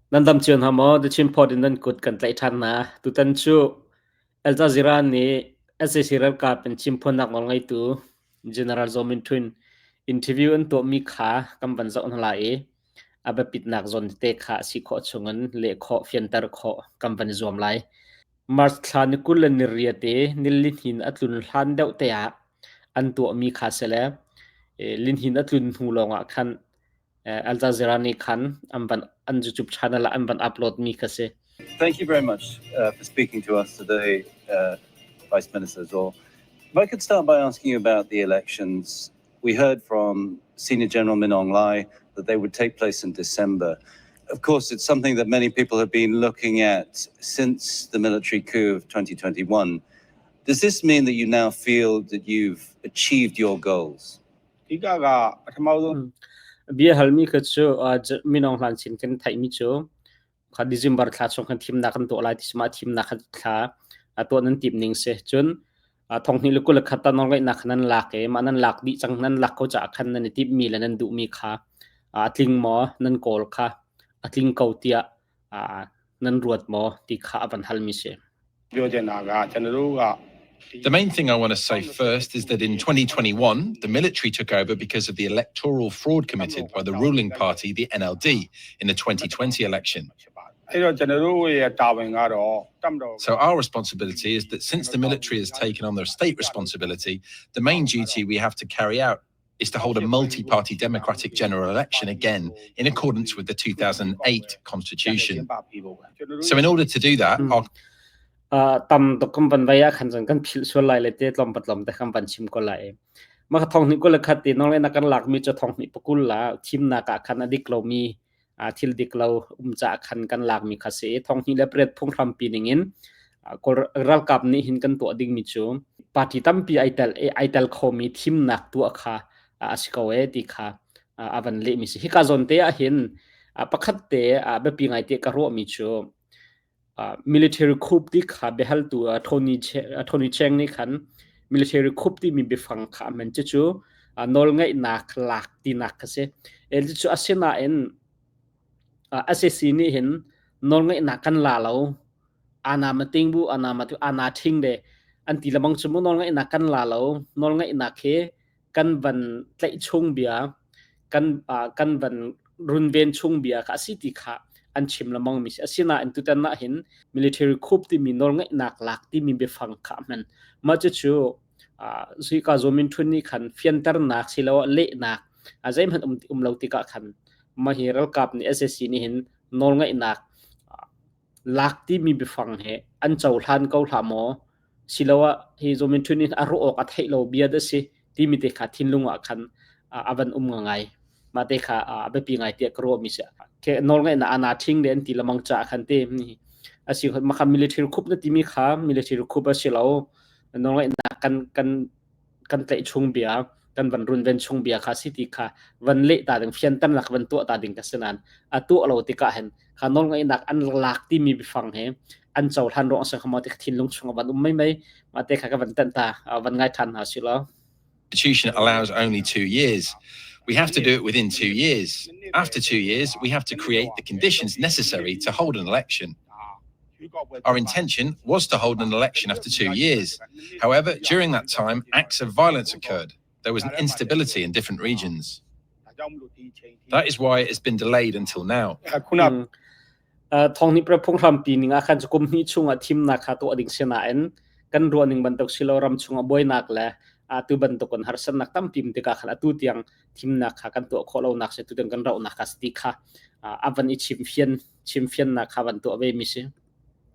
Nandam chion hamo the chim pod in dan kut kan tlai than na tu tan chu Al Jazeera ni SSRL ka pen chim phon nak ngol ngai tu General Zomin Twin interview an to mi kha kam ban za on la e aba pit nak zon te kha si kho chungan le kho fiantar kho kam ban zom lai Mars thlan kul ni riate nilin hin atlun hlan deuh te a an to mi kha sele lin hin atlun hu longa khan Al Jazeera ni khan amban an YouTube channel amban upload mi kase. Thank you very much for speaking to us today, Vice Minister Zor. If I could start by asking you about the elections. We heard from Senior General Min Aung Hlaing that they would take place in December. Of course, it's something that many people have been looking at since the military coup of 2021. Does this mean that you now feel that you've achieved your goals? Bia halmi khachu Min Aung Hlaing sin kan thai mi chu kha December thla chong kan thim na kan to lai tisma thim na khat thla to nan tip ning se chun thong ni lukul khata nong ngai na khanan lak e manan lak di chang nan lak ko cha khan nan tip mi la nan du mi kha atling mo nan kol kha atling kautia nan ruat mo ti kha ban halmi se The main thing I want to say first is that in 2021, the military took over because of the electoral fraud committed by the ruling party, the NLD, in the 2020 election. So our responsibility is that since the military has taken on their state responsibility, the main duty we have to carry out is to hold a multi-party democratic general election again in accordance with the 2008 constitution. So in order to do that, tam to kam ban baya khan jang kan phil so lai le te tlom patlom te kham ban chim ko lai ma thong ni ko la khati nong le na kan lak mi cha thong ni pakul la thim na ka khan adik lo mi thil dik lo cha khan kan lak mi khase thong ni le pret phung thram pi ningin ko ral kap ni hin kan to ding mi chu party tam pi aital kho mi thim nak tu akha asiko e ti kha avan le mi si hika zon te a hin pakhat te be pi ngai te ka ro mi chu military coup ti kha behal tu Tony Cheng ni khan military coup ti mi befang kha men chu nol ngai nak lak ti nak kase el chu asena en assassin ni hin nol ngai nak kan la lo ana mating bu ana thing de anti lamang chu nol ngai nak kan la lo nol ngai nak he kan ban tlai chung bia kan ban run ven chung bia kha si ti kha an chim lamang mi asina entutan na hin military coup ti mi nol ngai nak lak ti mi be phang kha man ma chu zui ka zomin thun ni khan fiantar nak silo le nak azaim han lo ti ka khan ma hiral kap ni SSC ni hin nol ngai nak lak ti mi be phang he an chaw hlan ko hlamo silawa hi zomin thun ni aro ok athai lo bia da si ti mi te kha thinlunga khan avan ngai ma te kha be pi ngai te kro mi se ke nol ngai na ana thing den ti lamang cha khan te ni asi ma kha military coup na ti mi kha military coup a silo nol ngai na kan tlai chung bia kan van run ven chung bia kha si ti kha van le ta ding fian tan lak van to ta ding ka senan atu alo ti ka hen kha nol ngai nak an lak ti mi bi fang he an chaw than ro sa khama te thin lung chung ban mai ma te kha ka van tan ta van ngai than ha silo Constitution allows only 2 years. We have to do it within 2 years. After 2 years, we have to create the conditions necessary to hold an election. Our intention was to hold an election after 2 years. However, during that time, acts of violence occurred. There was an instability in different regions. That is why it has been delayed until now. Thong ni pra phung thram pi ninga khan chukum ni chunga thim na kha to ading sena en kan ro ning ban tok silo ram chunga boy nak la tu ban to kon harsan nak tam tim te ka khala tu tiang thim na kha kan to kholo nak se tu den kan rau nak ka sti kha avan I chimfian na kha ban to ave mi se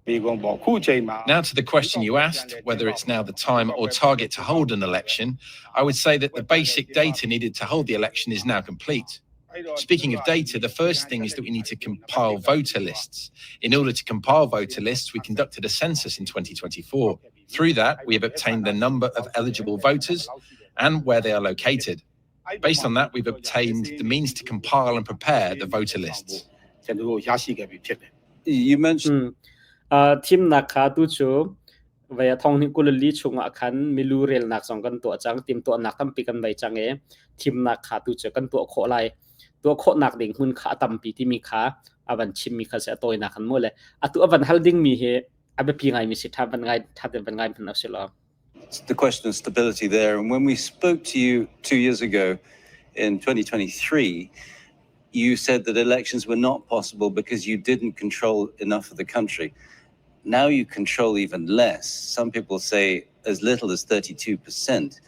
Now to the question you asked, whether it's now the time or target to hold an election, I would say that the basic data needed to hold the election is now complete. Speaking of data, the first thing is that we need to compile voter lists. In order to compile voter lists, we conducted a census in 2024. Through that, we have obtained the number of eligible voters and where they are located. Based on that, we've obtained the means to compile and prepare the voter lists. You mentioned team na kha tu chu vaya thong ni kulli chunga khan milu rel nak song kan to chang tim to nak tam pi kan bai chang e team na kha tu che kan to kho lai ตัวโคหนักดิ่งหุ่นขาตำปีที่มีขาอวันชิมมีขาเสียตัวหนักขันหมดเลยตัวอวันฮัลดิ้งมีเหอเบปีไงมีสิทธิ์ทำเป็นไงเป็นนักศิลป์ The question of stability there, and when we spoke to you 2 years ago in 2023, you said that elections were not possible because you didn't control enough of the country. Now you control even less. Some people say as little as 32%.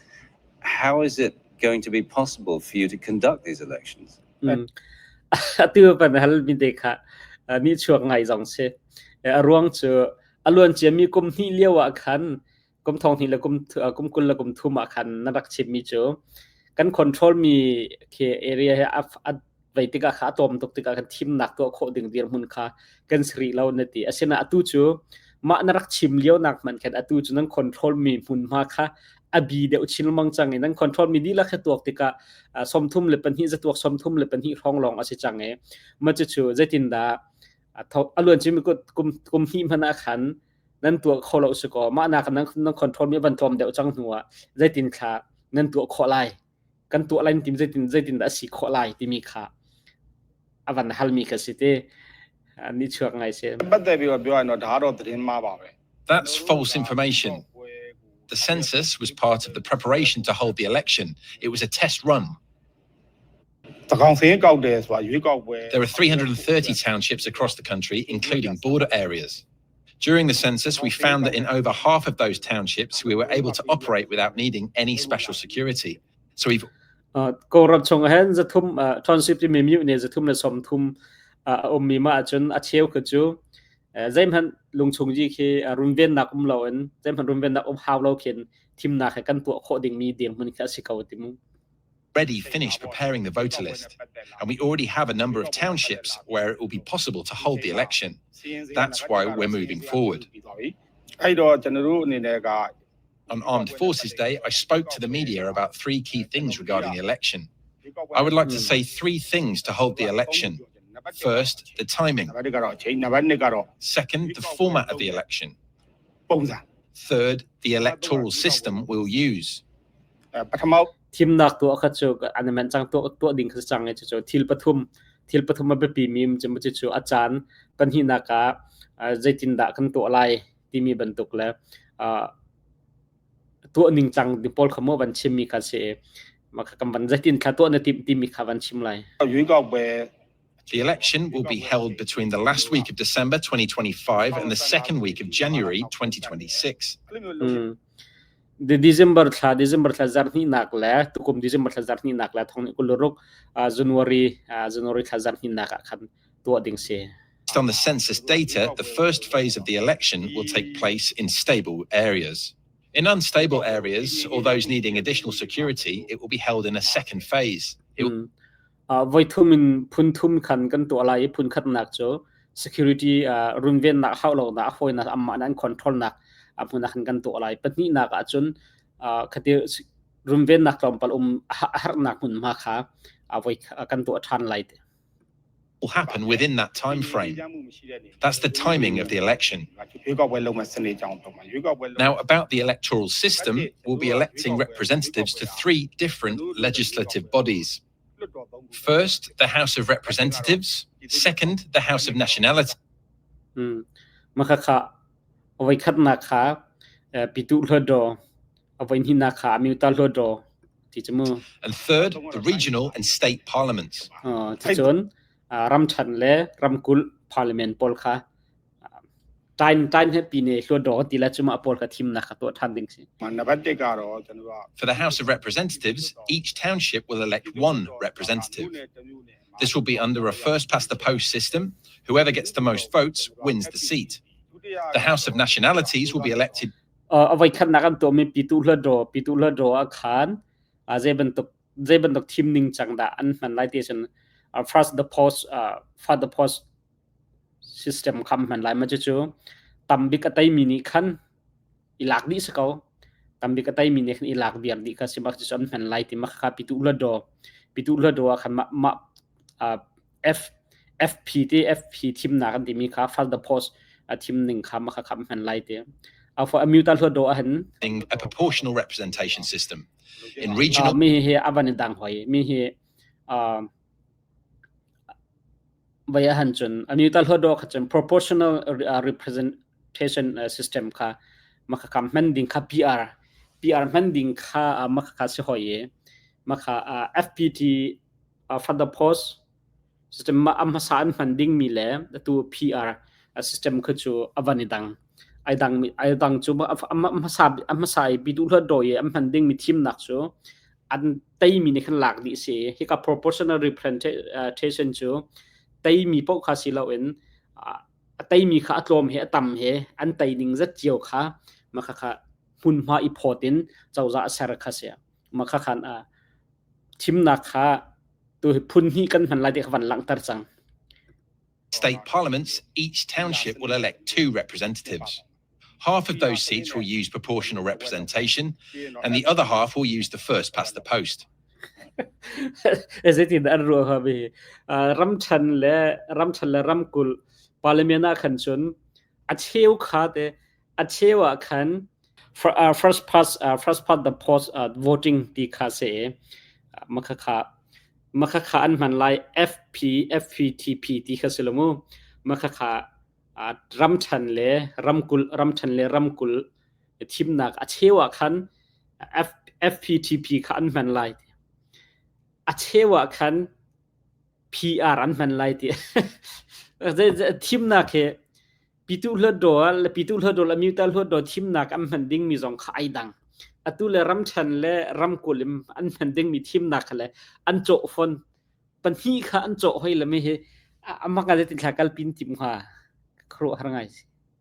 How is it going to be possible for you to conduct these elections? ตัวปัญหามีเด็กค่ะนี่ช่วงไงจังเช่ร่วงเจอล้วนจะมีกลุ่มที่เลี้ยวคันกลุ่มทองที่และกลุ่มกุลและกลุ่มทุ่มคันนักชิมมีเจอกันคอนโทรลมีเคเอเรียให้อัดไว้ติกาขาตอมตกติกากันทีมหนักตัวโคดึงเดียร์มุนค่ากันสรีเราเนติอาเซนะตู้จูมานักชิมเลี้ยวหนักมันแค่ตู้จูนั้นคอนโทรลมีมุนมาค่ะอบีเดียวชิลมังจังไงนั้นคอนโทรลมีดีละแค่ตัวติกาสมทุมเลยเป็นที่จะตัวสมทุมเลยเป็นที่ร้องอาเซจังไงมันจะชูจะตินดาล้วนจะมีกลุ่มที่พนักขันนั่นตัวโคเราสกอมานักนั้นคอนโทรลมีบรรทมเดียวจังหัวจะตินขานั่นตัวโคไลกันตัวอะไรทีมจะตินดาสีโคไลที่มีขาอวันฮัลมีกันสิเตนี่ช่วงไงเช่ That's false information. The census was part of the preparation to hold the election. It was a test run. There are 330 townships across the country, including border areas. During the census, we found that in over half of those townships, we were able to operate without needing any special security. So we've ก็รับชงเห็นจะทุ่มทรานซิปที่มีมิวเนี่ยจะทุ่มและสมทุ่มมีมาจนเชียวคือจูใจมันลงชงจีคือรุนเวียนนักเราเองใจมันรุนเวียนนักฮาวเราเขียนทีมนักให้กันตัวโคดิ่งมีเดียงมันแค่สิเขาติมุ already finished preparing the voter list, and we already have a number of townships where it will be possible to hold the election. That's why we're moving forward. On Armed Forces Day, I spoke to the media about 3 key things regarding the election. I would like to say 3 things to hold the election. First, the timing. Second, the format of the election. Third, the electoral system we'll use. ทีมนักตัวเขาจะอันนั้นมันจังตัวดิ่งเขาจังไงจะทิลปทุมมาเป็นปีมีมจะมาจะอาจารย์ปัญหานักใจตินดากันตัวอะไรที่มีบรรทุกแล้วตัวหนึ่งจังดิพอลขโมยวันชิมมีคาเซ่มาคำวันใจตินขาตัวในทีมมีขาวันชิมไร The election will be held between the last week of December 2025 and the second week of January 2026. The December ทาร์นี่นักแล้วตุกุม December ทาร์นี่นักแล้วท้องกุลรุกJanuary ทาร์นี่นักขันตัวดิ่งเซ่ Based on the census data, the first phase of the election will take place in stable areas. In unstable areas, or those needing additional security, it will be held in a second phase. ไว้ทุ่มพุนทุ่มขันกันตัวอะไรพุนขัดนักโจ security รุนเวียนนักเข้าเรานักคอยนักอัมมานั้น control นักพุนนักขันกันตัวอะไรปัจจุบันนักจนคดีรุนเวียนนักลำพังหานักพุนมาค่ะไว้กันตัวทันไลท์ will happen within that time frame. That's the timing of the election. Now, about the electoral system, we'll be electing representatives to 3 different legislative bodies. First, the House of Representatives. Second, the House of Nationality. มาค่ะเอาไว้คัดนาคาปิตุลดอเอาไว้ที่นาคามิวตาลดอที่จะมือ And third, the regional and state parliaments. ที่จนรำชันและรำกุล parliament ปอลค่ะใจให้ปีนี้ลดอที่ละจะมาปอลกับทีมนะคะตัวทันดิ่งสิ For the House of Representatives, each township will elect 1 representative. This will be under a first-past-the-post system. Whoever gets the most votes wins the seat. The House of Nationalities will be elected. เอาไว้คัดนักตัวมีปิตุลดออาคารจะบรรทุกทีมหนึ่งจังดาอันมันไล่ที่ฉันfirst the post system คำมันไล่มาจู่ๆตั้มบิกตัยมินิคันอีหลักดิสเขาตั้มบิกตัยมินิคันอีหลักเบียร์ดิค่ะสิมักจะฉันมันไล่ที่มักค่ะปิตุลดอคันมาFPทีมนักกันที่มีค่ะ first the post ทีมหนึ่งค่ะมักค่ะมันไล่ที่เอาพอมิวตัลลดอหัน a proportional representation system in regional มีเฮอวันดังหอยมีเฮ via hanchun amiutal hodo khacham proportional representation system kha makha kam mending kha PR mending kha makha se hoye makha FPT for the post system ma amhasan funding mi le tu PR system khachu avanidang aidang chu amhasai bidul hodoye am funding mi team nak chu an tai mi ni khan lak di se hi ka proportional representation chu tai mi pok kha silo en tai mi kha atlom he atam he an tai ning za chiao kha makha kha hun ma important chawza sar kha se makha khan thim na kha tu phun hi kan han la de khwan lang tar chang State parliaments, each township will elect 2 representatives. Half of those seats will use proportional representation, and the other half will use the first past the post. Is it in arro ha be ramchan le ramkul parliamena khan chun acheu kha te achewa khan for first past the post voting ti kha se makha kha an man lai FPTP ti kha selomu makha kha ramchan le ramkul thimnak achewa khan FPTP kha an man lai achewa khan PR an man lai ti thimnak he pitul hodo la mutal hodo thimnak am handing mi jong khai dang atule ramchan le ramkulim an handing mi thimnak le an cho fon pan hi kha an cho hoi la me he amaka de tin thakal pin tim kha khro harangai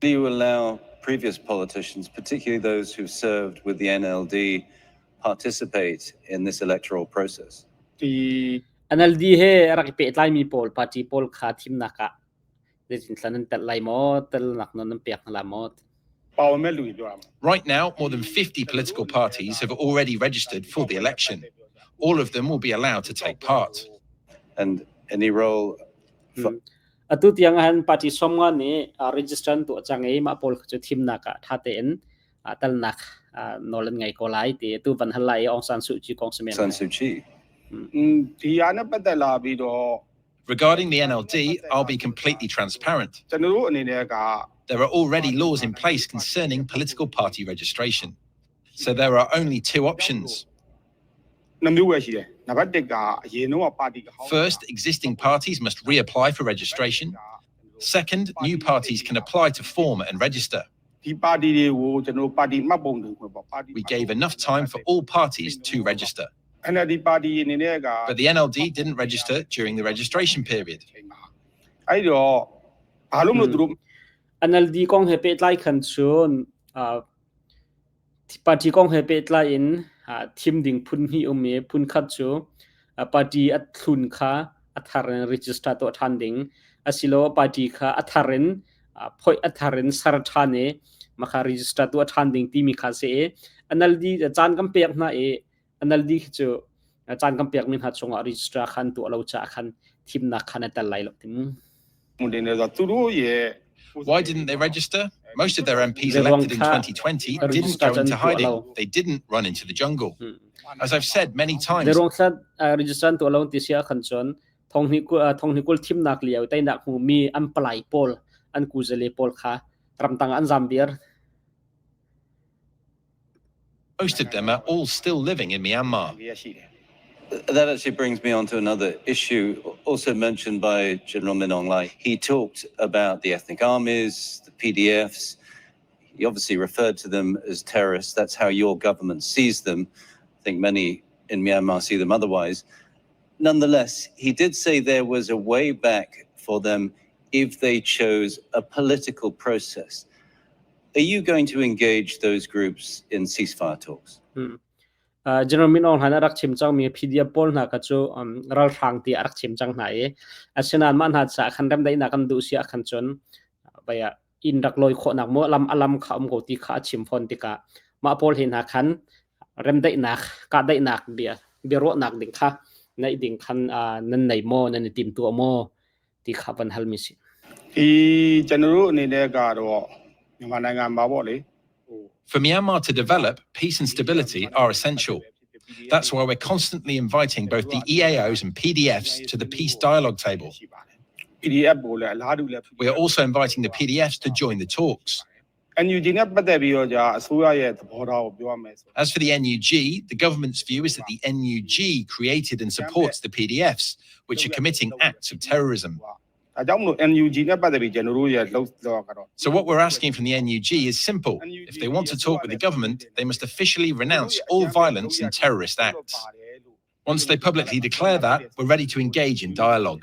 Do you allow previous politicians, particularly those who served with the NLD, participate in this electoral process? NLD he rakpe tlai mi pol party pol kha thimnaka de tin tlanan tat lai mo tel nak non pek la mo Right now, more than 50 political parties have already registered for the election. All of them will be allowed to take part. And any role for atu tiang han party somnga ni register tu changai ma pol chu thimnaka thaten tal nak nolan ngai ko lai te tu van halai ong san su chi kong semen San Suu Kyi? Regarding the NLD, I'll be completely transparent. There are already laws in place concerning political party registration. So there are only 2 options. First, existing parties must reapply for registration. Second, new parties can apply to form and register. We gave enough time for all parties to register. But the NLD didn't register during the registration period. NLD kong he pe tlai khan chun party kong he pe tlai in thim ding phun hi ome phun khat chu party at thun kha atharen register to than ding asilo party kha atharen phoi atharen sarthane makha register to than ding ti mi kha se NLD chan kam pek na NLD chu chan kam pek min ha chunga register khan to lo cha khan thim na khan ta lai lo tim Why didn't they register? Most of their MPs elected in 2020 didn't go into hiding. They didn't run into the jungle. As I've said many times, the wrong side register to allow this year concern thong ni kul thim nak liao tai nak hu mi am plai pol an ku zele pol kha ram tang an zambir most of them are all still living in Myanmar. That actually brings me on to another issue also mentioned by General Min Aung Hlaing. He talked about the ethnic armies, the PDFs. He obviously referred to them as terrorists. That's how your government sees them. I think many in Myanmar see them otherwise. Nonetheless, he did say there was a way back for them if they chose a political process. Are you going to engage those groups in ceasefire talks? General Min Aung Hlaing rak chim chang mi PDF pol na ka chu ral thang ti arak chim chang na asinan man ha cha khan ram dai na kan du sia khan chon baya in rak loi kho nak mo alam kham go ti kha chim phon ti ka ma pol hin ha khan ram dai nak ka dai nak bia ro nak ding kha nai ding khan nan nei mo nan tim tu mo ti kha ban hal mi si general ani ne ka ro Myanmar nainga ma bo le For Myanmar to develop, peace and stability are essential. That's why we're constantly inviting both the EAOs and PDFs to the peace dialogue table. PDF ကိုလည်းအလားတူလည်း We are also inviting the PDFs to join the talks. NUG နဲ့ပတ်သက်ပြီးတော့ကြာအစိုးရရဲ့သဘောထားကိုပြောရမယ်ဆို As for the NUG, the government's view is that the NUG created and supports the PDFs, which are committing acts of terrorism. ဒါကြောင့်မလို့ NUG နဲ့ပတ်သက်ပြီးကျွန်တော်တို့ရဲ့လောက်တော့ကတော့ So what we're asking from the NUG is simple. If they want to talk with the government, they must officially renounce all violence and terrorist acts. Once they publicly declare that, we're ready to engage in dialogue.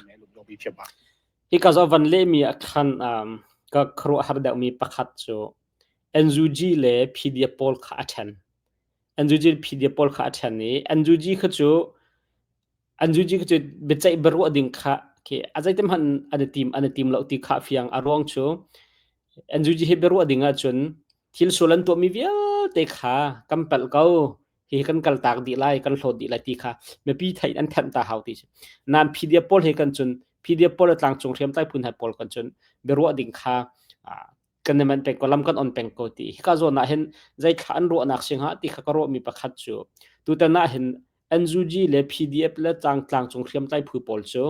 Ikazavan le mi akhan ka khro harda mi pakhat so NUG le PDF pol kha athan NUG PDF pol kha athan ni NUG khachu bechai beru ading kha ke azai tem han an team lo ti kha fiang arong chu NUG he beru adinga chun thil solan to mi via te kha kampal kau hi kan kal tak di lai kan hlod di lai ti kha me pi thai an than ta hauti nan PDF pol he kan chun PDF pol tlang chung thiam tai phun ha pol kan chun beru ading kha kan man pe kolam kan on peng ko ti ka zo na hen zai kha an ro nak sing ha ti kha ka ro mi pakhat chu tu ta na hen NUG le PDF le tlang chung thiam tai phu pol chu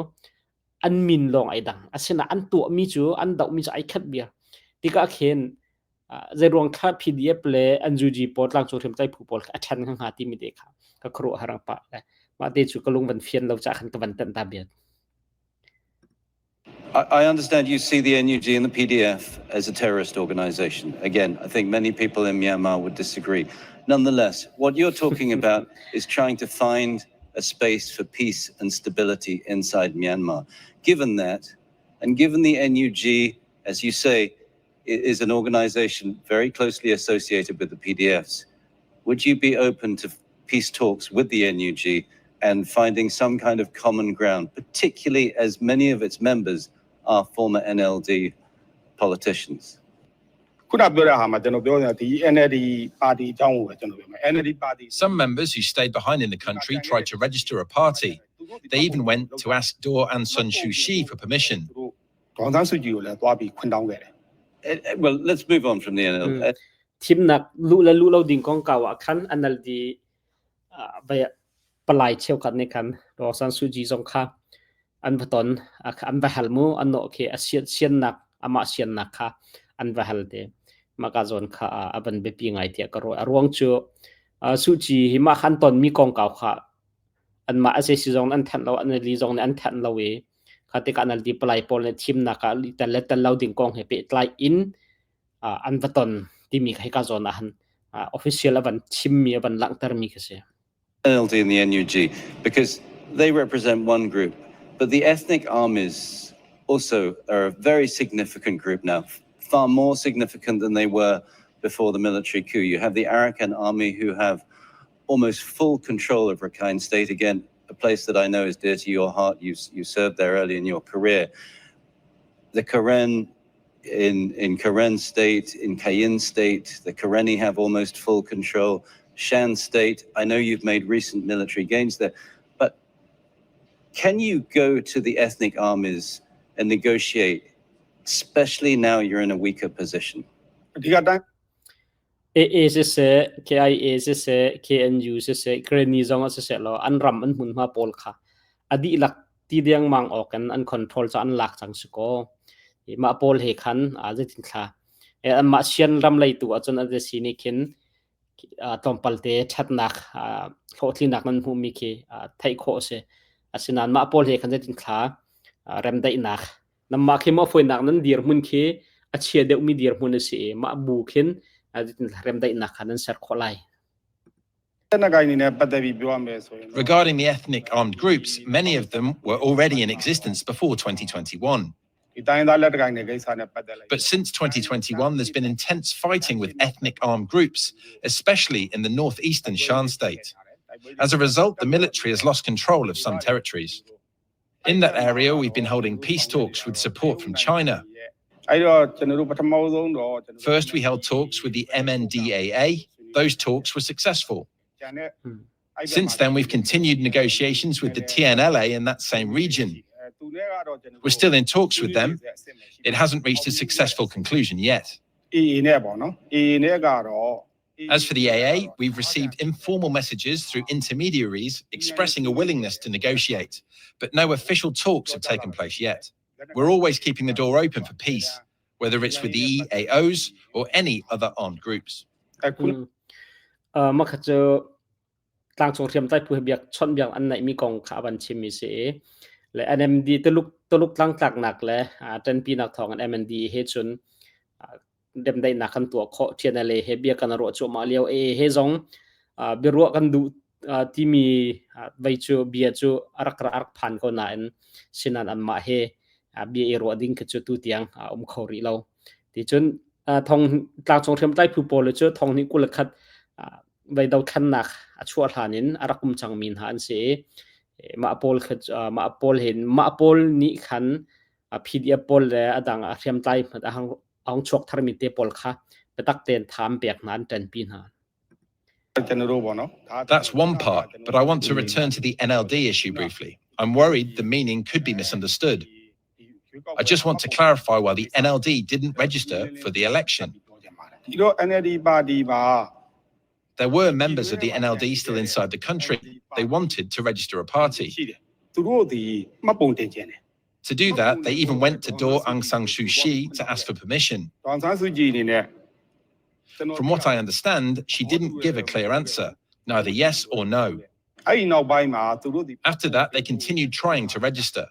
an min long ai dang asena an tu mi chu an dau mi ai khat bia ti ka khen zai rong kha PDF le NUG pol tlang chung thiam tai phu pol kha than khang ha ti mi de kha ka khro harang pa le ma te chu ka lung van fian lo cha khan ka van tan ta bia I understand you see the NUG and the PDF as a terrorist organization. Again, I think many people in Myanmar would disagree. Nonetheless, what you're talking about is trying to find a space for peace and stability inside Myanmar. Given that, and given the NUG, as you say, is an organization very closely associated with the PDFs, would you be open to peace talks with the NUG and finding some kind of common ground, particularly as many of its members are former NLD politicians? ခုနပြောတဲ့ဟာမှာကျွန်တော်ပြောနေတာဒီ NLD ပါတီအကြောင်းကိုပဲကျွန်တော်ပြောမယ် NLD ပါတီ Some members who stayed behind in the country tried to register a party. They even went to ask Daw Aung San Suu Kyi for permission. ဒေါ်စန်းစုကြည်ကိုလည်းသွားပြီးခွင့်တောင်းခဲ့တယ် Well, let's move on from the NLD. Tim nak lu lo ding kong kawa khan NLD ba palai cheu khat ne khan ro san su ji jong kha an baton an ba halmu an no ke asian nak ama sian nak kha an ba halde maka zon kha aban be pi ngai tia ka ro arwang chu su ji hi ma khan ton mi kong kaw kha an ma ase si jong an than lo an li jong ne an than lo we kha te ka NLD palai pol ne thim na ka li ta lo ding kong he pe tlai in an baton ti mi khai ka zon han official aban chim mi aban lang tar mi kase NLD and the NUG, because they represent one group, but the ethnic armies also are a very significant group now, far more significant than they were before the military coup. You have the Arakan army who have almost full control of Rakhine State, again, a place that I know is dear to your heart. You served there early in your career. The Karen in Karen State, in Kayin State, the Karenni have almost full control. Shan State, I know you've made recent military gains there, but can you go to the ethnic armies and negotiate, especially now you're in a weaker position? ဒီကတိုင်း AASS KIASS KNU ss Kreni zong ss lo an ram an mun ma pol kha adi lak ti diang mang okan an control cha an lak chang suko ma pol he khan a je tin kha an ma sian ram lai tu achon a je sini kin tompalte thatnak thotli nak nan hu mi ki thai kho se asinan ma pol he khan je tin kha ram dai nak nam ma khi mo foi nak nan dir mun khi a chia de mi dir mun se ma bu khin a je tin ram dai nak khan sar kholai Regarding the ethnic armed groups, many of them were already in existence before 2021. But since 2021, there's been intense fighting with ethnic armed groups, especially in the northeastern Shan State. As a result, the military has lost control of some territories. In that area, we've been holding peace talks with support from China. First, we held talks with the MNDAA. Those talks were successful. Since then, we've continued negotiations with the TNLA in that same region. We're still in talks with them. It hasn't reached a successful conclusion yet. As for the AA, we've received informal messages through intermediaries expressing a willingness to negotiate, but no official talks have taken place yet. We're always keeping the door open for peace, whether it's with the EAOs or any other armed groups. แต่คุณ มาขะเจอตางสงเทียมใต้ผู้เบียกชนเบียงอันไหนมีกองขาบันชิมมีเสและ NMD ตะลุกตั้งตักหนักและจันปีนักทอง NMD เฮจนเดมได้หนักคันตัวเคาะเทียนเลเฮเบียกันรัวโจมาเลียวเฮซองเบรัวกันดูที่มีไวจูเบียจูรักพันก็นานสินันอันมาเฮเบียรัวดิ้งกจูตุเตียงเขารีเราที่จนทองตางสงเทียมใต้ผู้ปอเลยเจอทองนี้กุลคัดไว้ดาวคันนักชัวร์ฐานินรักมุมจังมินหันเสมาอปอลเห็นมาอปอลนี้ขันพีดีอปอลและดังเทียมใต้อังชกทาร์มิเตปอลค่ะไปตักเต็นถามเปียกนั้นจันปีนหา That's one part, but I want to return to the NLD issue briefly. I'm worried the meaning could be misunderstood. I just want to clarify why the NLD didn't register for the election. ဒီတော့ NLD ပါတီပါ There were members of the NLD still inside the country. They wanted to register a party. ရှိတယ်သူတို့ဒီမှတ်ပုံတင်ခြင်းတယ် To do that, they even went to Daw Aung San Suu Kyi to ask for permission. ဒေါန်ဆန်းစုကြည်အနေနဲ့ From what I understand, she didn't give a clear answer, neither yes or no. အဲ့ဒီနောက်ပိုင်းမှာသူတို့ဒီ After that, they continued trying to register.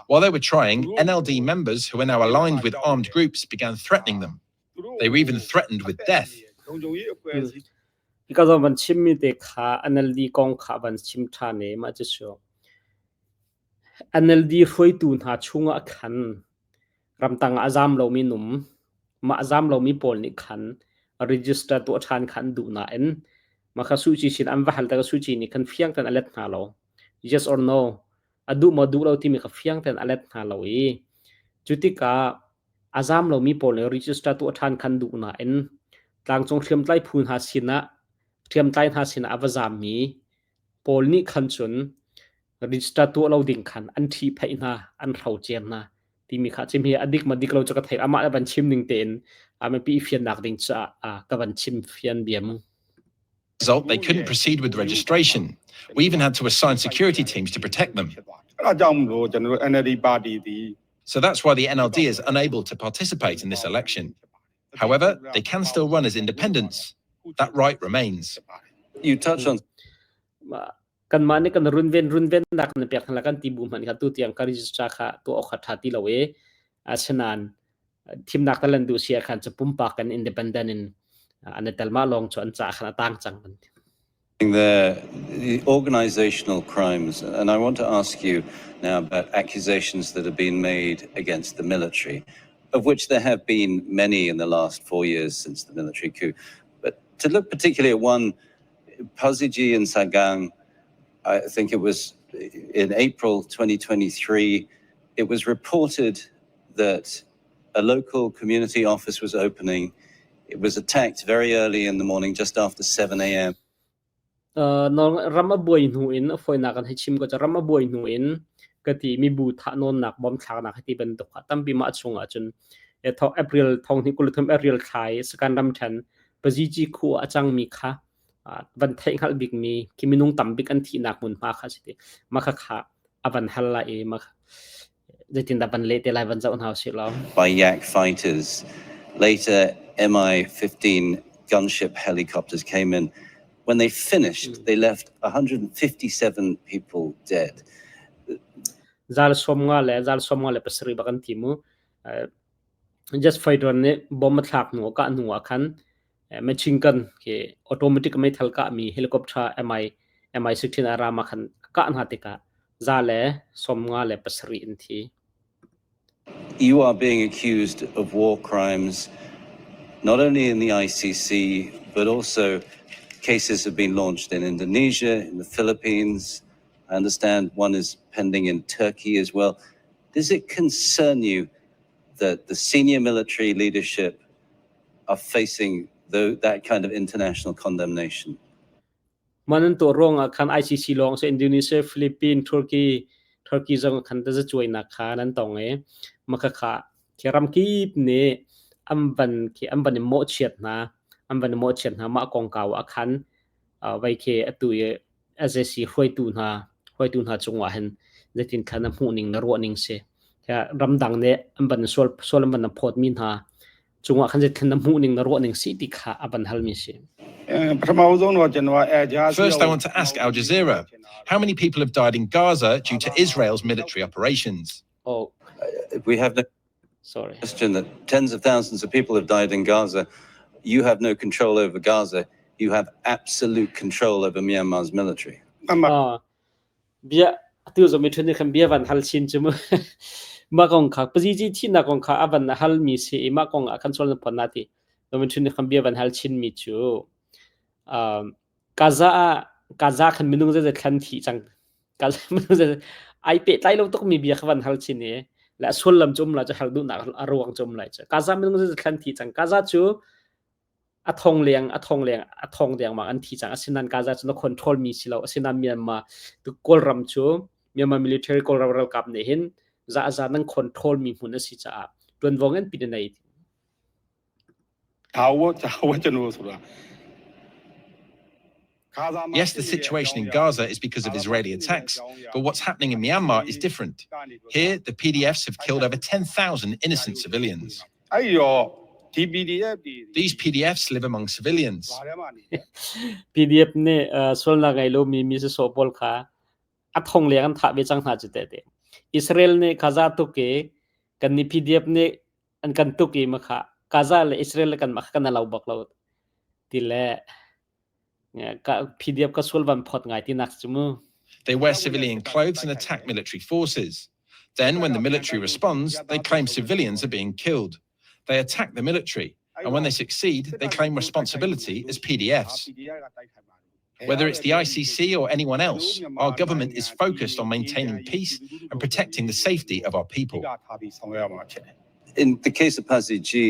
While they were trying, NLD members who are now aligned with armed groups began threatening them. They were even threatened with death. လုံခြုံရေးအဖွဲ့အစည်း because of ban chim mi te kha NLD kong kha ban chim tha ne ma chu so NLD hroi tu na chunga khan ramtang azam lo mi num ma azam lo mi pol ni khan register to than khan du na en ma kha su chi sin am wa hal ta su chi ni khan fiang tan alet na lo yes or no adu ma du lo ti mi kha fiang tan alet na lo e chutika azam lo mi pol register to than khan du na en tlang chong thiam tlai phun ha sina thiam tlai ha sina awazam mi pol ni khan chun register to lo ding khan an thi phaina an rau chem na ti mi kha chim hi adik madik lo chaka thai ama ban chim ning ten ama pi fian nak ding cha ka ban chim fian biam Result, they couldn't proceed with registration. We even had to assign security teams to protect them. အဲ့ဒါကြောင့်မလို့ကျွန်တော်တို့ NLD ပါတီဒီ So that's why the NLD is unable to participate in this election. However, they can still run as independents. That right remains. You touch on kan mane kan runven nak na pek la kan ti bu man ka tu tiang ka register kha to okha thati lawe asanan tim nak talan du sia khan chapum pa kan independent in anatalma long chon cha khana tang chang man the organizational crimes, and I want to ask you now about accusations that have been made against the military, of which there have been many in the last 4 years since the military coup. But to look particularly at one, Paziji in Sagang, I think it was in April 2023, it was reported that a local community office was opening. It was attacked very early in the morning, just after 7 a.m. no rama boy nu in foi na kan hechim ko rama boy nu in kati mi bu tha non nak bom thak nak ti ben to tam bi ma chunga chun e tho April thong ni kul thum April khai sakan ram than Paziji khu achang mi kha van thai hal big mi kiminung tam big an thi nak mun ma kha siti ma kha kha avan halla e ma jetin da ban le te lai van zaun house lo by Yak fighters. Later, Mi-15 gunship helicopters came in. When they finished, they left 157 people dead. zal somnga le pasri bakan timu just fighter ne bomb thak nu ka nu khan machine gun ke automatic mai thalka mi helicopter mi16 arama khan ka anhatika zale somnga le pasri inthi You are being accused of war crimes, not only in the ICC, but also cases have been launched in Indonesia, in the Philippines. I understand one is pending in Turkey as well. Does it concern you that the senior military leadership are facing that kind of international condemnation? manan to rong khan ICC long so Indonesia, Philippines, Turkey jong khan ta choi na kha nan tong e makha kha keram ki ne amban mo chet na ma kong kaw akhan vai ke atu ye as si hoi tu na chungwa hen letin khan mu ning na ro ning se ya ramdang ne amban sol man phot min ha chunga khanjet khan mu ning na ro ning si ti kha aban hal mi si ပထမဆုံးတော့ကျွန်တော်အဲဂျာ First, I want to ask Al Jazeera, how many people have died in Gaza due to Israel's military operations? oh We have no sorry question that tens of thousands of people have died in Gaza. You have no control over Gaza. You have absolute control over Myanmar's military. bia tu zo mi thun ni kham bia van hal chin chu ma kong kha pji ji thi na kong kha aban hal mi si ma kong a control na pon na ti zo mi thun ni kham bia van hal chin mi chu kaza khan minung je khan thi chang kaza minung je ai pe tai lo tok mi bia khwan hal chin ni la sol lam chum la cha hal du na arwang chum lai cha kaza minung je khan thi chang kaza chu a thong liang ma an thi chang asinan kaza chu no control mi si lo asinan Myanmar tu kol ram chu Myanmar military kol ram kap ne hin za nang control mi hun si cha tun wongen pi nei ဒါဝကျွန်တော်ဆိုတာ Yes, the situation in Gaza is because of Israeli attacks, but what's happening in Myanmar is different. Here, the PDFs have killed over 10,000 innocent civilians. အဲ့တော့ဒီ PDF တွေ These PDFs live among civilians. ဘာထဲမှာနေ PDF ne sol na gai lo mi se so pol kha a thong liang an tha be chang na chu te Israel ne kaza to ke kan ni PDF ne an kan to ke ma kha kaza le Israel kan ma kan lau bak lo ti le ka PDF ka sol van phot ngai ti nak chu mu They wear civilian clothes and attack military forces. Then, when the military responds, they claim civilians are being killed. They attack the military, and when they succeed, they claim responsibility as PDFs. Whether it's the ICC or anyone else, our government is focused on maintaining peace and protecting the safety of our people. ထားပြီးဆောင်ရွက်ရမှာဖြစ်တယ် In the case of Paziji,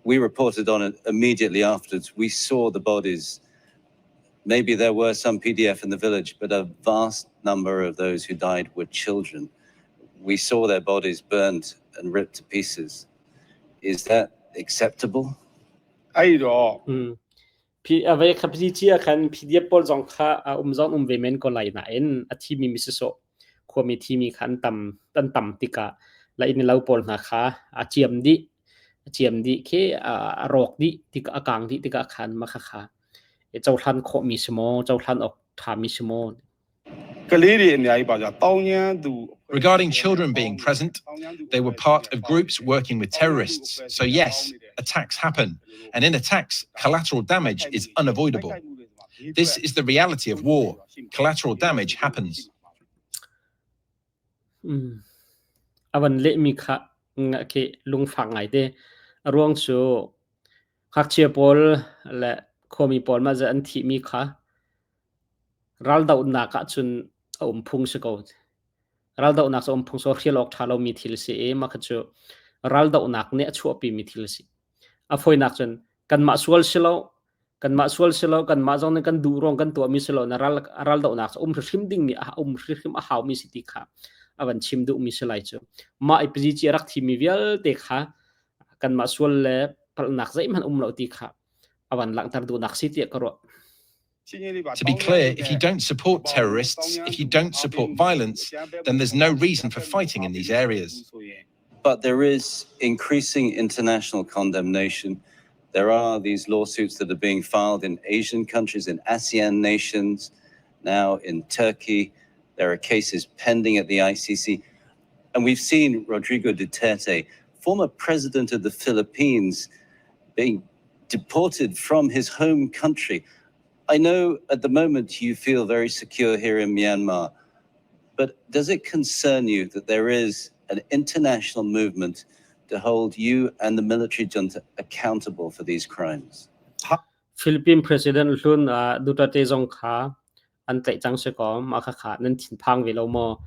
we reported on it immediately afterwards. We saw the bodies. Maybe there were some PDF in the village, but a vast number of those who died were children. We saw their bodies burned and ripped to pieces. Is that acceptable? အဲ့တော့ ave khapji chia khan PDF pol jong kha zong women ko lai na en athi mi so kho mi thi mi khan tam tika la in lau pol na kha a chiam di ke a rok di tika akang di tika khan ma kha e chau than kho mi smo chau than ok tha mi smo ကလေးတွေအများကြီးပါကြတောင်းညမ်းသူ Regarding children being present, they were part of groups working with terrorists. So yes, attacks happen. And in attacks, collateral damage is unavoidable. This is the reality of war. Collateral damage happens. Awan le mi kha nga ke lung phang ngai te ruang chu khak chia pol la khomi pol ma za an thi mi kha ral dau na ka chun phung se ko ral dau nak som phung so khilok thalo mi thil se e ma kha chu ral dau nak ne chu pi mi thil si a foi nak chun kan ma sual selo kan ma jong ne kan du rong kan to mi selo na ral dau nak hrim ding mi hrim a haw mi si ti kha awan chim du mi selai chu ma ipji chi rak thi mi vial te kha kan ma sual le pal nak zai man lo ti kha awan lang tar du nak si ti ka ro To be clear, if you don't support terrorists, if you don't support violence, then there's no reason for fighting in these areas. But there is increasing international condemnation. There are these lawsuits that are being filed in Asian countries, in ASEAN nations, now in Turkey. There are cases pending at the ICC. And we've seen Rodrigo Duterte, former president of the Philippines, being deported from his home country. I know at the moment you feel very secure here in Myanmar, but does it concern you that there is an international movement to hold you and the military junta accountable for these crimes? Philippine President Lun Duterte jong kha an tai chang se ko ma kha nan thin phang ve lo mo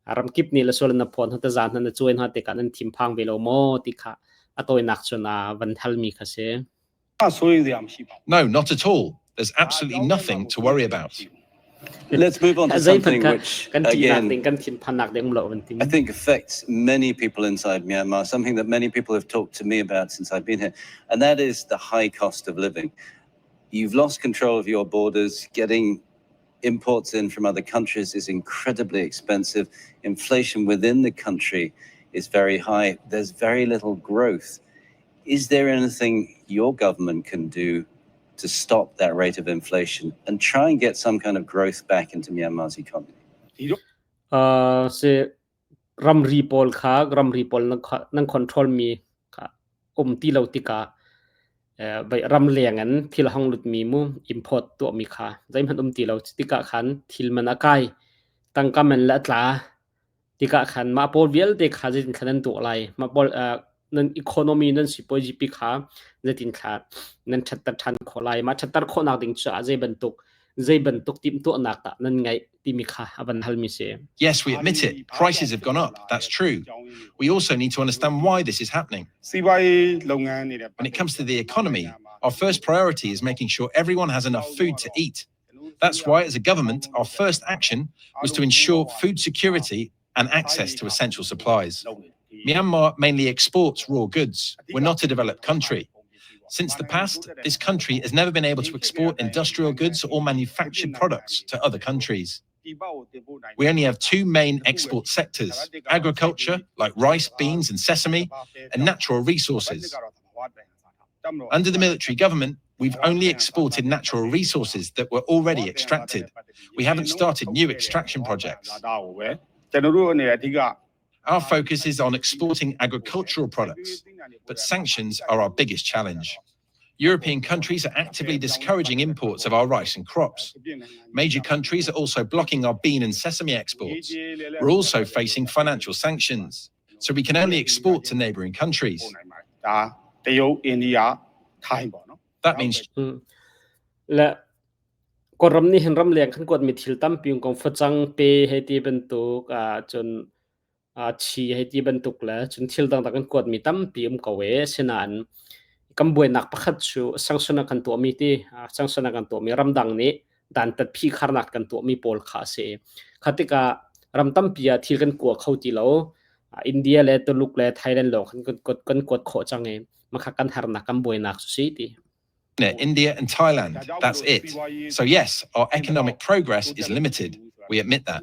aram kip ni la sol na phon ta jan na chuin ha te ka nan thim phang ve lo mo ti kha atoi nak chuna van thal mi kha se ဆိုရင်စရာမရှိပါဘူး No, not at all. There's absolutely nothing to worry about. Let's move on to something which, again, I think affects many people inside Myanmar, something that many people have talked to me about since I've been here, and that is the high cost of living. You've lost control of your borders, getting imports in from other countries is incredibly expensive. Inflation within the country is very high. There's very little growth. Is there anything your government can do to stop that rate of inflation and try and get some kind of growth back into Myanmar's economy? เสรัมรีพอลค่ะรัมรีพอลนั่งคอนโทรลมีค่ะที่เราติกาไปรัมเลียงกันที่เราห้องหลุดมีมูอิมพอร์ตตัวมีค่ะใจมันที่เราติกาขันที่มันอากายตั้งกำมันละตลาติกาขันมาพอเวลเด็กขาจะตินขันตัวอะไรมาพอนั่นอีโคโนมีนั่นสิพอจีพีค่ะจะตินขานั่นชัดตัดชันขอไลมาชัดตัดคนนักดิ่งจะใจบรรทุกทีมตัวนักตะนั่นไงที่มีค่ะอันฮัลมิเซ Yes, we admit it. Prices have gone up. That's true. We also need to understand why this is happening. စီးပွားရေးလုပ်ငန်းတွေ When it comes to the economy, our first priority is making sure everyone has enough food to eat. That's why, as a government, our first action was to ensure food security and access to essential supplies. Myanmar mainly exports raw goods. We're not a developed country. Since the past, this country has never been able to export industrial goods or manufactured products to other countries. We only have two main export sectors, agriculture, like rice, beans and sesame, and natural resources. Under the military government, we've only exported natural resources that were already extracted. We haven't started new extraction projects. ကျွန်တော်တို့အနေနဲ့အဓိက Our focus is on exporting agricultural products, but sanctions are our biggest challenge. European countries are actively discouraging imports of our rice and crops. Major countries are also blocking our bean and sesame exports. We're also facing financial sanctions, so we can only export to neighbouring countries. ဒါတရုတ်အိန္ဒိယထိုင်းပေါ့နော် That means และกรมนี้เห็นรำเลียงขันกวดมีทิลตั้มปีงของฟัจังเปให้ตีบรรทุกจนชีให้ตีบรรทุกแล้วจนทิลต่างๆกันกวดมีตั้มปีกเวเสนานกำบวยนักประคัดชูสังสนากันตัวมีที่สังสนากันตัวมีรำดังนี้ดันตัดพี่ขนาดกันตัวมีโพลขาเสขัติการำตั้มปีทิลกันกวดเข้าตีแล้วอินเดียและตุลุกและไทยแลนด์หลอกกันกวดโคจังเองมาขัดกันหานักกำบวยนักสุดที่ India and Thailand. That's it. So yes, our economic progress is limited. We admit that.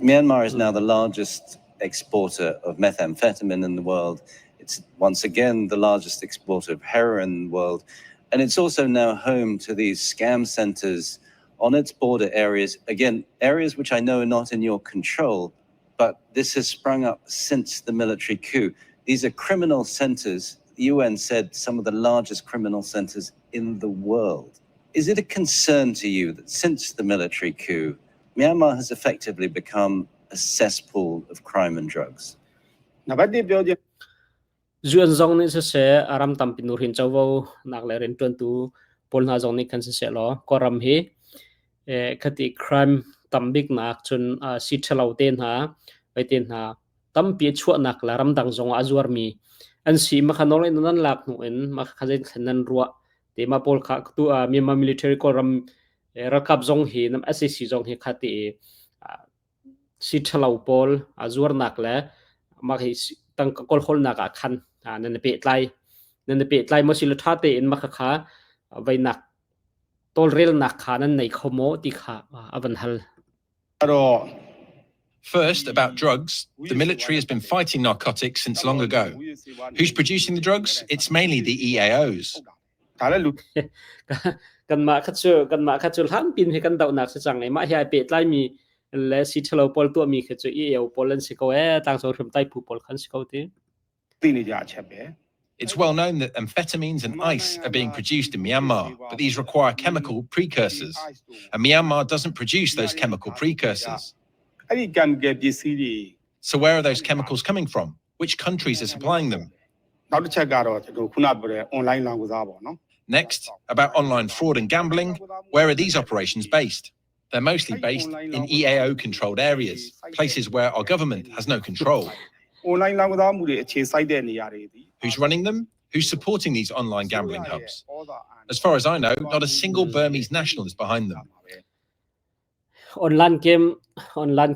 Myanmar is now the largest exporter of methamphetamine in the world. It's once again the largest exporter of heroin in the world. And it's also now home to these scam centers on its border areas. Again, areas which I know are not in your control, but this has sprung up since the military coup. These are criminal centers. The UN said some of the largest criminal centers in the world. Is it a concern to you that since the military coup, Myanmar has effectively become a cesspool of crime and drugs? နံပါတ်1ပြောချင် Juan zong ni se aram tam pinurin chawo nak le ren tuan tu polna zong ni kan se lo koram hi khati crime tam big nak chun si thalau ten ha bai ten ha tam pi chua nak la ram dang zong azwar mi an si ma khanol nan lak nu en ma khajen khanan ruwa te ma pol kha tu Myanmar military koram rakap zong hi nam SSC zong hi khati si thalau pol azwar nak la ma hi tang kol khol nak a khanนั่นเปไตไลมอสิลทาเตอินมาคะไว้นักตอลเรลนักขานั้นในขโมติขาอวันฮัล First, about drugs. The military has been fighting narcotics since long ago. Who's producing the drugs? It's mainly the EAOs. ဒါလည်းလူ กันมาคัดจูหันปินให้กันดาวนักสังไงมาเฮียเปไตไลมีและสิทลาวปอลตัวมีคัดจูEAOปอลันสิเขาต่างโซรมไตผู้ปอลคันสิเขาติ သိနေကြအချက်ပဲ It's well known that amphetamines and ice are being produced in Myanmar, but these require chemical precursors. And Myanmar doesn't produce those chemical precursors. အဲ့ဒီ chemical ပစ္စည်းတွေ So where are those chemicals coming from? Which countries are supplying them? နောက်တစ်ချက်ကတော့ကျွန်တော်ခုနပြောတဲ့ online လောင်းကစားပေါ့နော် Next, about online fraud and gambling. Where are these operations based? They're mostly based in EAO-controlled areas, places where our government has no control. online လောင်းကစားမှုတွေအခြေစိုက်တဲ့နေရာတွေဒီ Who's running them? Who's supporting these online gambling hubs? As far as I know, not a single Burmese national is behind them. online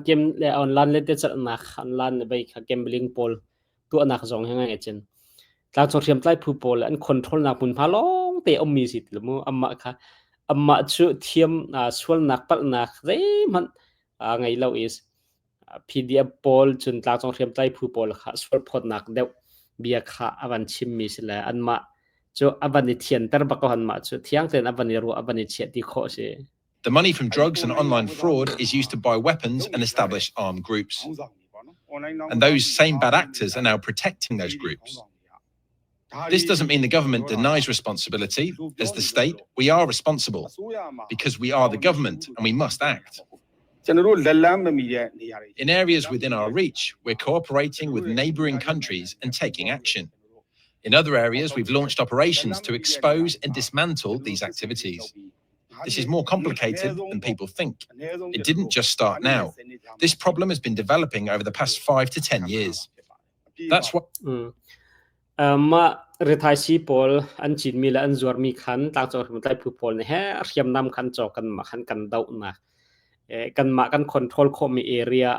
game le online le te chat nak online bai kha gambling pol tu anak zong hanga echen tlang chong thiam tlai phu pol an control na pun pha long te om mi sit lu amma kha amma chu thiam swal nak pal nak re man ngai lo is pdf pol chun tla chong thiam tai phu pol kha swal phot nak deu bia kha awan chim mi sila anma chu avani thian tar ba ko han ma chu thiang ten avani ru avani che ti kho se The money from drugs and online fraud is used to buy weapons and establish armed groups. And those same bad actors are now protecting those groups. This doesn't mean the government denies responsibility. As the state, we are responsible because we are the government and we must act. In areas within our reach, we're cooperating with neighbouring countries and taking action. In other areas, we've launched operations to expose and dismantle these activities. This is more complicated than people think. It didn't just start now. This problem has been developing over the past 5 to 10 years. That's what ma rethai si pol an chin mi la an zuar mi khan tang chaw thum tai phu pol ne he riam nam khan chaw kan ma khan kan dau na kan ma kan control kho mi area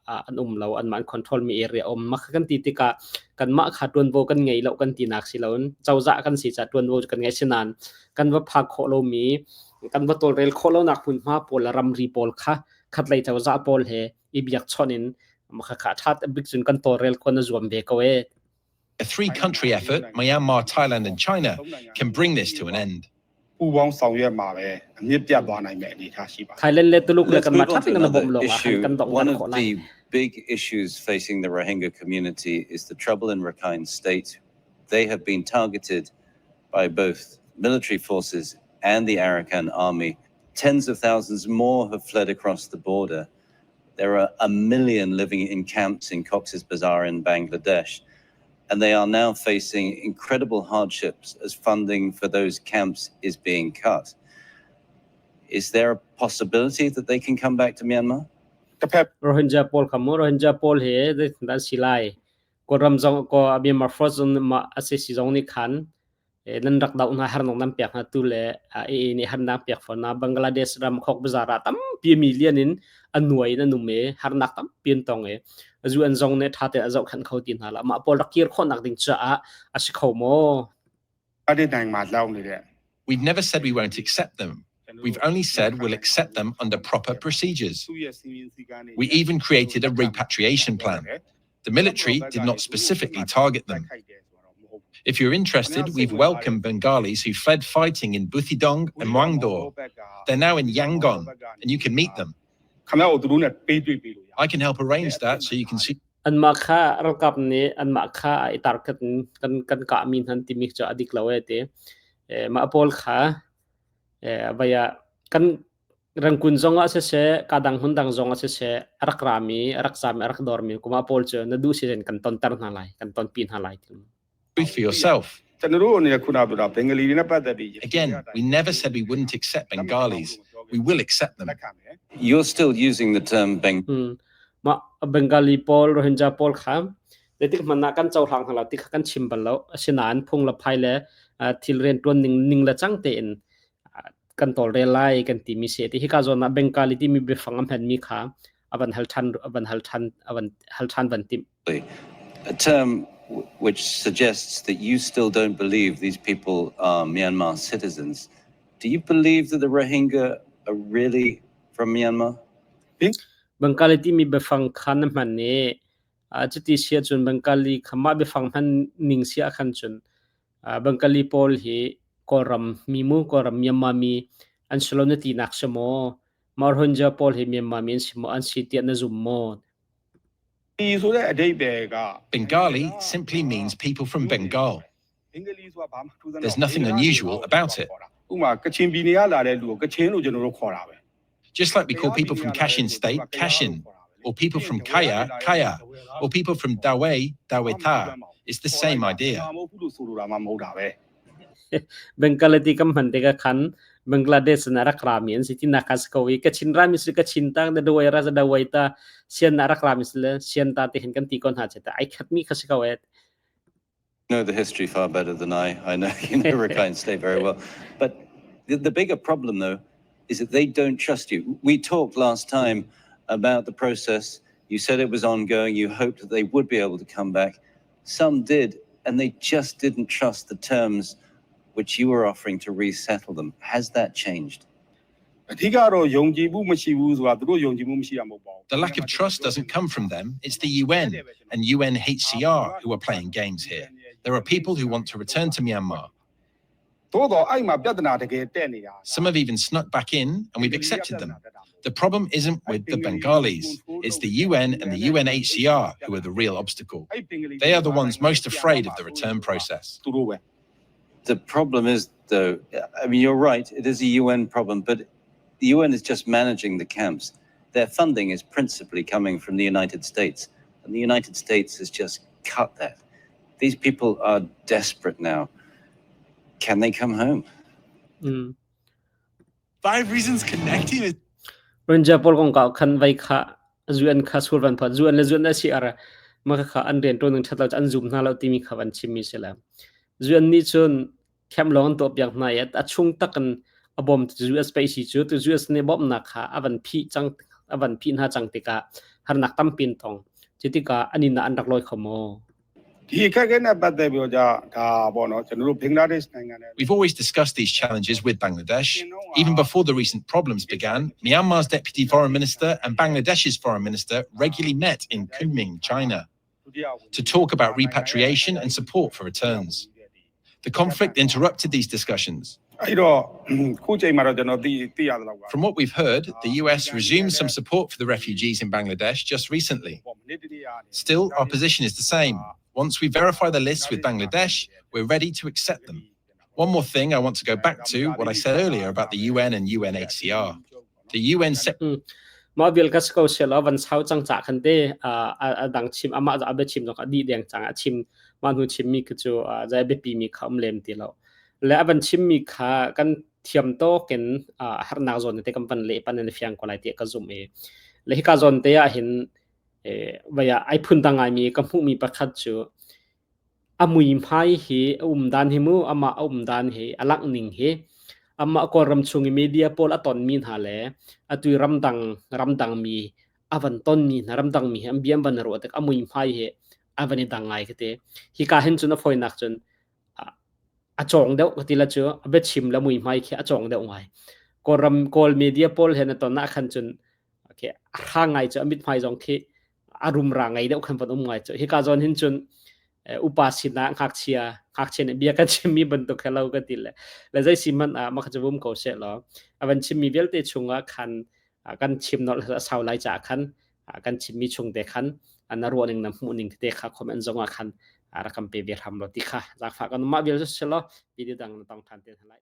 an lo an man control mi area ma kan ti tika kan ma kha tun vo kan ngei lo kan ti nak si lon chaw za kan si cha tun vo kan ngai sinan kan wa phak kho lo mi kan wa tol rel kho lo nak phun ma pol ram ri pol kha khat lai chaw za pol he i biak chonin ma kha kha that big chun kan tol rel kon zuam ve ko e a three-country effort, Myanmar, Thailand and China, can bring this to an end. Thailand le tuluk le kan ma Let's thating move na on to bom lo another issue. kan dok One kan of kho na the big issues facing the Rohingya community is the trouble in Rakhine State. They have been targeted by both military forces and the Arakan army. Tens of thousands more have fled across the border. There are 1 million living in camps in Cox's Bazar in Bangladesh, and they are now facing incredible hardships as funding for those camps is being cut. Is there a possibility that they can come back to Myanmar? Rohingya pol khamo Rohingya pol he de dan silai ko ram jong ko abi mar frozen ma assesi jong ni khan nan rak dau na har nong nam pek na tu le ni har na pek for na Bangladesh ram khok bazara tam pi million in anuai na nume har nak tam pin tong e azu an jong ne thate azau khan khau tin hala ma pol rakir khon nak ding cha a si khau mo We've never said we won't accept them. We've only said we'll accept them under proper procedures. We even created a repatriation plan. The military did not specifically target them. If you're interested, we've welcomed Bengalis who fled fighting in Butidong and Muangdo. They're now in Yangon, and you can meet them. I can help arrange that so you can see. An ma kha rakap ni an ma kha itar kan ka min han ti mi cha adik lawe te ma pol kha baya kan rangkun zonga se kadang hundang zonga se rakrami raksam rak dormi kuma pol che na du sen kan ton tar na lai kan ton pin halai Truth for yourself. Again, we never said we wouldn't accept Bengalis. We will accept them. You're still using the term Bengali. Ma Bengali pol Rohingya pol kham letik manna kan chaw hang hala tik kan chimbal lo sinan phung la phai le thil ren ton ning la chang te in kan tol re lai kan ti mi se ti hi ka zona Bengali ti mi be fangam han mi kha aban hal than ban tim A term which suggests that you still don't believe these people are Myanmar citizens. Do you believe that the Rohingya are really from Myanmar? Bengali ti mi be fang khan man ne chiti sia chun Bengali khama be fang han ning sia khan chun Bengali pol hi koram mi mu koram Myanmar mi an solonati naksamo Rohingya pol hi Myanmar mi simo an sitiat na zummo Bengali simply means people from Bengal. There's nothing unusual about it. Just like we call people from Kashin State, Kashin, or people from Kaya, Kaya, or people from Dawei, Daweta. It's the same idea. Bengali ti kam hante ka khan Bangladesh na rakramian siti nakas kawi kachin ramis kachin tang da dawai ra da waita sian na rakramis le sian ta te hin kan ti kon ha cheta ai khat mi khas kawet Know the history far better than I know you know Rakhine State very well. But the bigger problem, though, is that they don't trust you. We talked last time about the process. You said it was ongoing. You hoped that they would be able to come back. Some did, and they just didn't trust the terms which you were offering to resettle them. Has that changed? အဓိကတော့ယုံကြည်မှုမရှိဘူးဆိုတာသူတို့ယုံကြည်မှုမရှိတာမဟုတ်ပါဘူး The lack of trust doesn't come from them. It's the UN and UNHCR who are playing games here. There are people who want to return to Myanmar. သို့တော့အဲ့မှာပြဿနာတကယ်တက်နေတာ Some have even snuck back in and we've accepted them. The problem isn't with the Bengalis. It's the UN and the UNHCR who are the real obstacle. They are the ones most afraid of the return process. သူတို့ပဲ The problem is, though, I mean, you're right, it is a UN problem, but the UN is just managing the camps. Their funding is principally coming from the United States, and the United States has just cut that. These people are desperate now. Can they come home? 5 reasons connecting with Ranger Paul kong ka khan vai kha UN kha sur van pha UN le UN si ara ma kha an ren to nang thatla an zoom na lo ti mi kha van chim mi sela UN ni chun kham long to pyak na ya a chung takan abom US space chu tu US ne bom na kha avan phi chang avan phi na chang tika har nak tam pin thong chitika anina an rak loi khomo ဒီအခက်အခဲနဲ့ပတ်သက်ပြီးတော့ဒါပေါ့နော်ကျွန်တော်တို့ဘင်္ဂလားဒေ့ရှ်နိုင်ငံနဲ့ We've always discussed these challenges with Bangladesh. Even before the recent problems began, Myanmar's Deputy Foreign Minister and Bangladesh's Foreign Minister regularly met in Kunming, China, to talk about repatriation and support for returns. The conflict interrupted these discussions. အဲ့တော့ခုချိန်မှာတော့ကျွန်တော်သိရသလောက်ပါ From what we've heard, the US resumed some support for the refugees in Bangladesh just recently. Still, our position is the same. Once we verify the lists with Bangladesh, we're ready to accept them. One more thing I want to go back to what I said earlier about the UN and UNHCR. The UN ma bil ka sko sel avan sau chang cha khan te a dang chim ama a be chim no ka di deng chang a chim man hu chim mi ku chu ja be pi mi kham lem ti lo le avan chim mi kha kan thiam to ken har na zon te kam pan le pan ne fyang ko lai te ka zum e le hi ka zon te ya hin vaya ai phun tangai mi ka mu mi pakhat chu amui phai hi dan hi mu ama dan he alak ning he amma ko ram chungi media pol aton min ha le atui ramdang mi avan ton mi ramdang mi ambiam ban ro tek amui phai he avani dangai kete hi ka hen chuna foi nak chun a chong deu tila chu abe chim la mui mai khe a chong deu ngai ko ram kol media pol hen ton na khan chun ke kha ngai chu amit phai jong khe arum ra ngai deu khan pan ngai chu hi ka jon hin chun upasina khak chen bia ka chimi ban to khalo ka til le jai siman ma khajum ko se lo avan chimi belte chunga khan kan chim no sau lai cha khan kan chimi chung de khan an ro ning nam mu ning te kha khom an zonga khan ara kam pe be ram lo ti kha za fa kan ma bel se lo video dang tong than te lai